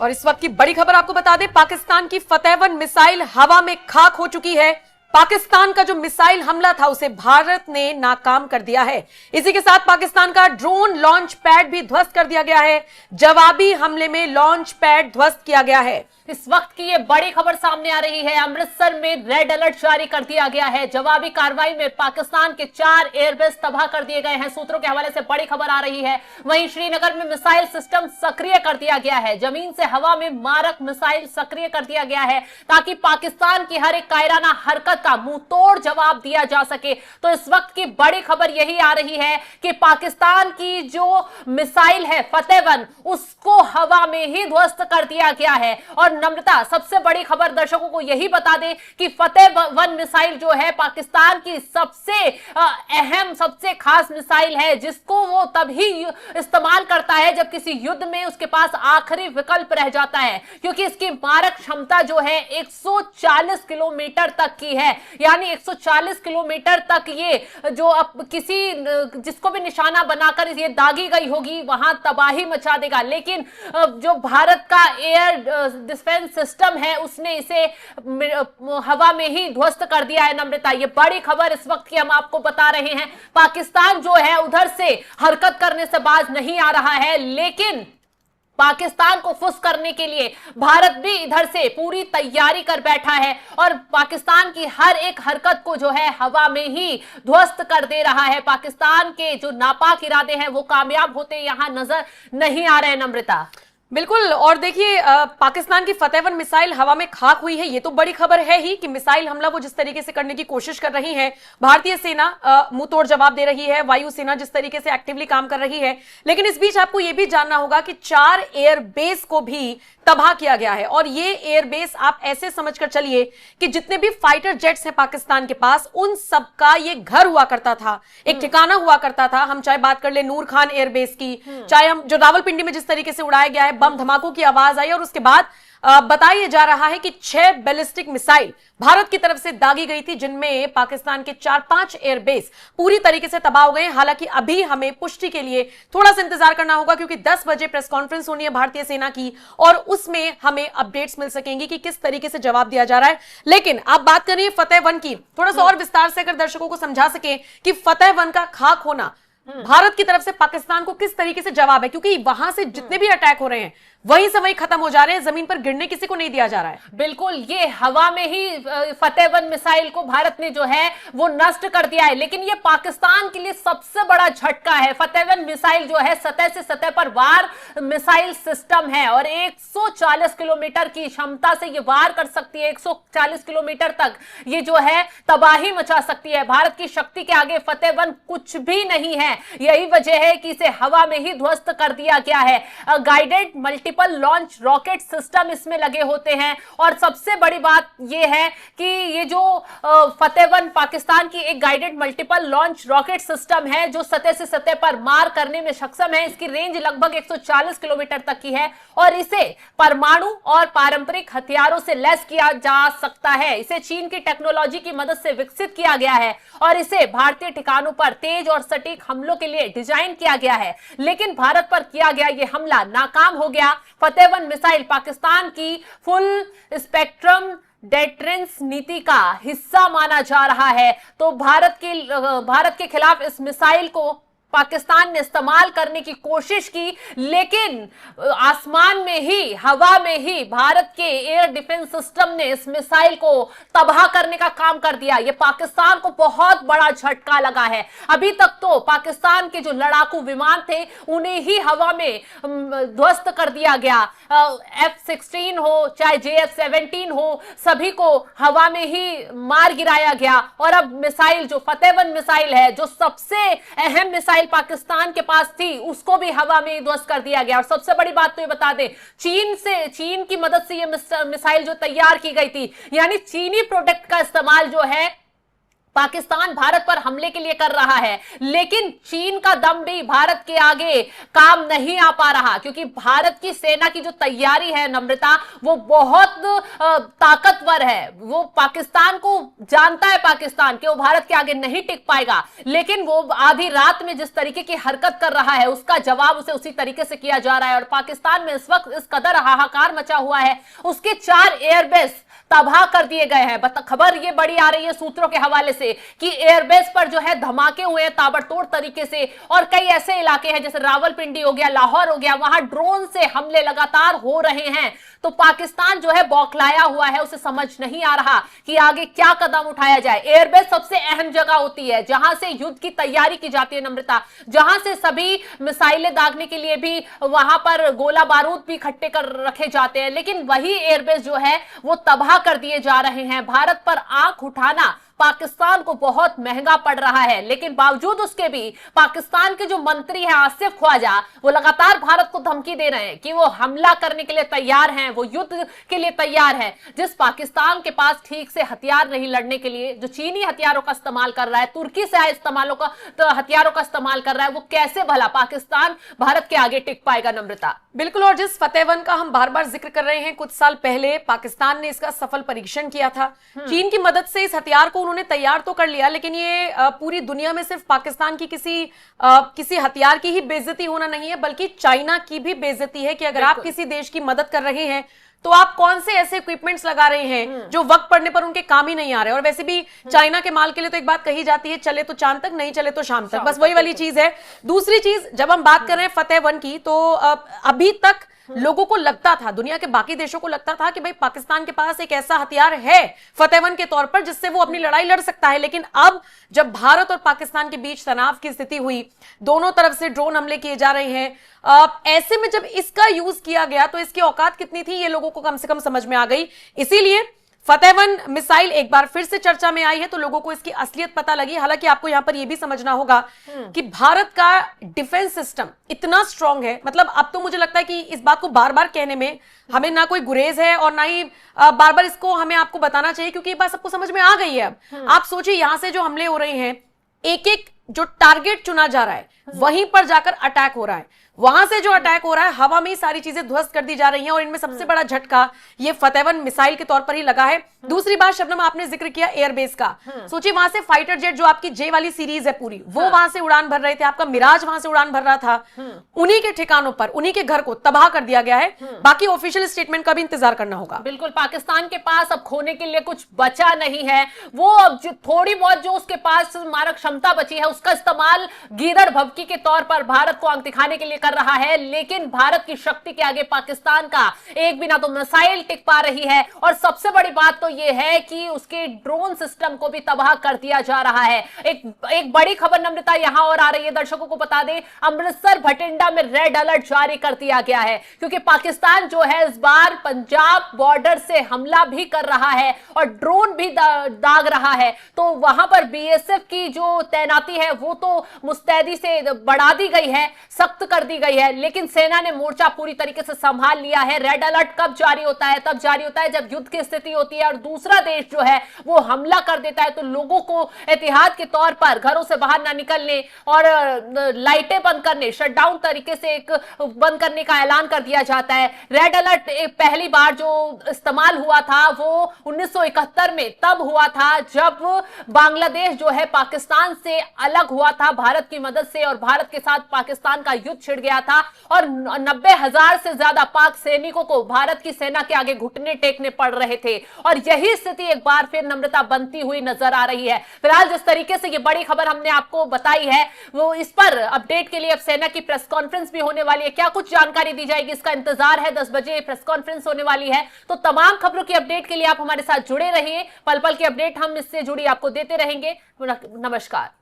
और इस वक्त की बड़ी खबर आपको बता दें, पाकिस्तान की फतेह-1 मिसाइल हवा में खाक हो चुकी है। पाकिस्तान का जो मिसाइल हमला था उसे भारत ने नाकाम कर दिया है। इसी के साथ पाकिस्तान का ड्रोन लॉन्च पैड भी ध्वस्त कर दिया गया है। जवाबी हमले में लॉन्च पैड ध्वस्त किया गया है। इस वक्त की ये बड़ी खबर सामने आ रही है। अमृतसर में रेड अलर्ट जारी कर दिया गया है। जवाबी कार्रवाई में पाकिस्तान के 4 एयरबेस तबाह कर दिए गए हैं। सूत्रों के हवाले से बड़ी खबर आ रही है। वहीं श्रीनगर में मिसाइल सिस्टम सक्रिय कर दिया गया है। जमीन से हवा में मारक मिसाइल सक्रिय कर दिया गया है ताकि पाकिस्तान की हर एक कायराना हरकत का मुंह तोड़ जवाब दिया जा सके। तो इस वक्त की बड़ी खबर यही आ रही है कि पाकिस्तान की जो मिसाइल है फतेह-1 उसको हवा में ही ध्वस्त कर दिया गया है। और नम्रता, सबसे बड़ी खबर दर्शकों को यही बता दें कि फतेह-1 मिसाइल जो है पाकिस्तान की सबसे अहम सबसे खास मिसाइल है, जिसको वो तभी इस्तेमाल करता है जब किसी युद्ध में उसके पास आखिरी विकल्प रह जाता है, क्योंकि इसकी मारक क्षमता जो है 140 किलोमीटर तक की है। यानी 140 किलोमीटर तक ये जो अब किसी जिसको भी निशाना बनाकर ये दागी गई होगी वहां तबाही मचा देगा। लेकिन जो भारत का एयर डिफेंस सिस्टम है उसने इसे हवा में ही ध्वस्त कर दिया है। नम्रता, ये बड़ी खबर इस वक्त की हम आपको बता रहे हैं। पाकिस्तान जो है उधर से हरकत करने से बाज नहीं आ रहा है, लेकिन पाकिस्तान को फुस करने के लिए भारत भी इधर से पूरी तैयारी कर बैठा है और पाकिस्तान की हर एक हरकत को जो है हवा में ही ध्वस्त कर दे रहा है। पाकिस्तान के जो नापाक इरादे हैं वो कामयाब होते यहां नजर नहीं आ रहे। नम्रता, बिल्कुल। और देखिए, पाकिस्तान की फतेह-1 मिसाइल हवा में खाक हुई है। ये तो बड़ी खबर है ही कि मिसाइल हमला वो जिस तरीके से करने की कोशिश कर रही है, भारतीय सेना मुंह तोड़ जवाब दे रही है, वायुसेना जिस तरीके से एक्टिवली काम कर रही है। लेकिन इस बीच आपको यह भी जानना होगा कि 4 एयरबेस को भी तबाह किया गया है। और ये एयरबेस आप ऐसे समझकर चलिए कि जितने भी फाइटर जेट्स हैं पाकिस्तान के पास, उन सबका ये घर हुआ करता था, एक ठिकाना हुआ करता था। हम चाहे बात कर ले नूर खान एयरबेस की, चाहे हम जो रावलपिंडी में जिस तरीके से उड़ाया गया है, बम धमाकों की आवाज आई और उसके बाद बताया जा रहा है कि 6 बैलिस्टिक मिसाइल भारत की तरफ से दागी गई थी, जिनमें पाकिस्तान के 4-5 एयरबेस पूरी तरीके से तबाह हो गए। हालांकि अभी हमें पुष्टि के लिए थोड़ा सा इंतजार करना होगा, क्योंकि 10 बजे प्रेस कॉन्फ्रेंस होनी है भारतीय सेना की और उसमें हमें अपडेट्स मिल सकेंगी कि किस तरीके से जवाब दिया जा रहा है। लेकिन आप बात करिए फतेह-1 की, थोड़ा सा और विस्तार से अगर दर्शकों को समझा सके कि फतेह-1 का खाक होना भारत की तरफ से पाकिस्तान को किस तरीके से जवाब है, क्योंकि वहां से जितने भी अटैक हो रहे हैं वहीं से वहीं खत्म हो जा रहे हैं, जमीन पर गिरने किसी को नहीं दिया जा रहा है। बिल्कुल, ये हवा में ही फतेह-1 मिसाइल को भारत ने जो है वो नष्ट कर दिया है। लेकिन ये पाकिस्तान के लिए सबसे बड़ा झटका है। फतेह-1 मिसाइल जो है सतह से सतह पर वार मिसाइल सिस्टम है और 140 किलोमीटर की क्षमता से ये वार कर सकती है। 140 किलोमीटर तक ये जो है तबाही मचा सकती है। भारत की शक्ति के आगे फतेह-1 कुछ भी नहीं है। यही वजह है कि इसे हवा में ही ध्वस्त कर दिया गया है। Guided multiple launch rocket system इसमें लगे होते हैं और सबसे बड़ी बात यह है कि ये जो फतेह-1 पाकिस्तान की एक guided multiple launch rocket system है जो सतह से सतह पर मार करने में सक्षम है। इसकी रेंज लगभग 140 किलोमीटर तक की है और इसे परमाणु और पारंपरिक हथियारों से लैस किया जा सकता है। इसे चीन की टेक्नोलॉजी की मदद से विकसित किया गया है और इसे भारतीय ठिकानों पर तेज और सटीक हमलों के लिए डिजाइन किया गया है। लेकिन भारत पर किया गया यह हमला नाकाम हो गया। फतेह-1 मिसाइल पाकिस्तान की फुल स्पेक्ट्रम डेटरेंस नीति का हिस्सा माना जा रहा है। तो भारत के खिलाफ इस मिसाइल को पाकिस्तान ने इस्तेमाल करने की कोशिश की, लेकिन आसमान में ही हवा में ही भारत के एयर डिफेंस सिस्टम ने इस मिसाइल को तबाह करने का काम कर दिया। ये पाकिस्तान को बहुत बड़ा झटका लगा है। अभी तक तो पाकिस्तान के जो लड़ाकू विमान थे उन्हें ही हवा में ध्वस्त कर दिया गया। F-16 हो चाहे JF-17 हो, सभी को हवा में ही मार गिराया गया। और अब मिसाइल जो फतेह-1 मिसाइल है, जो सबसे अहम मिसाइल पाकिस्तान के पास थी, उसको भी हवा में ध्वस्त कर दिया गया। और सबसे बड़ी बात तो ये बता दें, चीन की मदद से ये मिसाइल जो तैयार की गई थी, यानी चीनी प्रोडक्ट का इस्तेमाल जो है पाकिस्तान भारत पर हमले के लिए कर रहा है, लेकिन चीन का दम भी भारत के आगे काम नहीं आ पा रहा, क्योंकि भारत की सेना की जो तैयारी है नम्रता, वो बहुत ताकतवर है। वो पाकिस्तान को जानता है, पाकिस्तान के वो भारत के आगे नहीं टिक पाएगा, लेकिन वो आधी रात में जिस तरीके की हरकत कर रहा है उसका जवाब उसे उसी तरीके से किया जा रहा है। और पाकिस्तान में इस वक्त इस कदर हाहाकार मचा हुआ है, उसके 4 एयरबेस तबाह कर दिए गए हैं। खबर ये बड़ी आ रही है सूत्रों के हवाले से कि एयरबेस पर जो है धमाके हुए हैं ताबड़तोड़ तरीके से, और कई ऐसे इलाके हैं जैसे रावलपिंडी हो गया, लाहौर हो गया, वहां ड्रोन से हमले लगातार हो रहे हैं। तो पाकिस्तान जो है बौखलाया हुआ है, उसे समझ नहीं आ रहा कि आगे क्या कदम उठाया जाए। एयरबेस सबसे अहम जगह होती है जहां से युद्ध की तैयारी की जाती है नम्रता, जहां से सभी मिसाइलें दागने के लिए भी वहां पर गोला बारूद भी इकट्ठे कर रखे जाते हैं, लेकिन वही एयरबेस जो है वो तबाह कर दिए जा रहे हैं। भारत पर आंख उठाना पाकिस्तान को बहुत महंगा पड़ रहा है, लेकिन बावजूद उसके भी पाकिस्तान के जो मंत्री हैं आसिफ ख्वाजा, वो लगातार भारत को धमकी दे रहे हैं कि वो हमला करने के लिए तैयार हैं, वो युद्ध के लिए तैयार हैं। जिस पाकिस्तान के पास ठीक से हथियार नहीं लड़ने के लिए, जो चीनी हथियारों का इस्तेमाल कर रहा है, तुर्की से आए हथियारों का इस्तेमाल कर रहा है, वो कैसे भला पाकिस्तान भारत के आगे टिक पाएगा नम्रता? बिल्कुल, और जिस फतेह का हम बार बार जिक्र कर रहे हैं, कुछ साल पहले पाकिस्तान ने इसका सफल परीक्षण किया था। चीन की मदद से इस हथियार को उन्होंने तैयार तो कर लिया, लेकिन ये पूरी दुनिया में सिर्फ पाकिस्तान की किसी हथियार की ही बेइज्जती होना नहीं है, बल्कि चाइना की भी बेइज्जती है कि अगर आप किसी देश की मदद कर रहे हैं तो आप कौन से ऐसे इक्विपमेंट्स लगा रहे हैं जो वक्त पड़ने पर उनके काम ही नहीं आ रहे। और वैसे भी चाइना के माल के लिए तो एक बात कही जाती है, चले तो चांद तक, नहीं चले तो शाम तक, बस वही वाली चीज है। दूसरी चीज, जब हम बात कर रहे हैं फतेह 1 की, तो अभी तक लोगों को लगता था, दुनिया के बाकी देशों को लगता था कि भाई पाकिस्तान के पास एक ऐसा हथियार है फतेह 1 के तौर पर जिससे वो अपनी लड़ाई लड़ सकता है। लेकिन अब जब भारत और पाकिस्तान के बीच तनाव की स्थिति हुई, दोनों तरफ से ड्रोन हमले किए जा रहे हैं, ऐसे में जब इसका यूज किया गया तो इसकी औकात कितनी थी ये लोगों को कम से कम समझ में आ गई। इसीलिए फतेह 1 मिसाइल एक बार फिर से चर्चा में आई है, तो लोगों को इसकी असलियत पता लगी। हालांकि आपको यहां पर यह भी समझना होगा कि भारत का डिफेंस सिस्टम इतना स्ट्रांग है, मतलब अब तो मुझे लगता है कि इस बात को बार बार कहने में हमें ना कोई गुरेज है और ना ही बार बार इसको हमें आपको बताना चाहिए, क्योंकि ये बात सबको समझ में आ गई है। अब आप सोचिए, यहां से जो हमले हो रहे हैं, एक एक जो टारगेट चुना जा रहा है वहीं पर जाकर अटैक हो रहा है, वहां से जो अटैक हो रहा है हवा में ही सारी चीजें ध्वस्त कर दी जा रही हैं, और इनमें सबसे बड़ा झटका ये फतेह 1 मिसाइल के तौर पर ही लगा है। दूसरी बात, शबनम, आपने जिक्र किया एयरबेस का। सोचिए, वहां से फाइटर जेट जो आपकी जे वाली सीरीज है पूरी, वो वहां से उड़ान भर रहे थे, आपका मिराज वहां से उड़ान भर रहा था, उन्हीं के ठिकानों पर, उन्हीं के घर को तबाह कर दिया गया है। बाकी ऑफिशियल स्टेटमेंट का भी इंतजार करना होगा। बिल्कुल, पाकिस्तान के पास अब खोने के लिए कुछ बचा नहीं है। वो अब जो थोड़ी बहुत जो उसके पास मारक क्षमता बची है उसका इस्तेमाल गीदड़ भभकी के तौर पर भारत को आंख दिखाने के लिए कर रहा है, लेकिन भारत की शक्ति के आगे पाकिस्तान का एक बिना तो मिसाइल टिक पा रही है, और सबसे बड़ी बात तो यह है कि उसके ड्रोन सिस्टम को भी तबाह कर दिया जा रहा है। एक बड़ी खबर नम्रता यहां और आ रही है, दर्शकों को बता दें, अमृतसर भटिंडा में रेड अलर्ट जारी कर दिया गया है, क्योंकि पाकिस्तान जो है इस बार पंजाब बॉर्डर से हमला भी कर रहा है और ड्रोन भी दाग रहा है। तो वहां पर बीएसएफ की जो तैनाती है वो तो मुस्तैदी से बढ़ा दी गई है, सख्त कर दी गई है, लेकिन सेना ने मोर्चा पूरी तरीके से संभाल लिया है। रेड अलर्ट कब जारी होता है? तब जारी होता है जब युद्ध की स्थिति होती है और दूसरा देश जो है वो हमला कर देता है, तो लोगों को एहतियात के तौर पर घरों से बाहर ना निकलने और लाइटें बंद करने, शटडाउन तरीके से एक बंद करने का ऐलान कर दिया जाता है। रेड अलर्ट पहली बार जो इस्तेमाल हुआ था वो 1971 में तब हुआ था जब बांग्लादेश जो है पाकिस्तान से अलग हुआ था भारत की मदद से, और भारत के साथ पाकिस्तान का युद्ध छिड़ गया था और 90,000 से ज्यादा पाक सैनिकों को भारत की सेना के आगे घुटने टेकने पड़ रहे थे। और यही स्थिति एक बार फिर नम्रता बनती हुई नजर आ रही है। फिलहाल जिस तरीके से ये बड़ी खबर हमने आपको बताई है, वो इस पर अपडेट के लिए अब सेना की प्रेस कॉन्फ्रेंस भी होने वाली है। क्या कुछ जानकारी दी जाएगी, इसका इंतजार है। 10 बजे प्रेस कॉन्फ्रेंस होने वाली है, तो तमाम खबरों की अपडेट के लिए आप हमारे साथ जुड़े रहिए। पल पल की अपडेट हम इससे जुड़ी आपको देते रहेंगे। नमस्कार।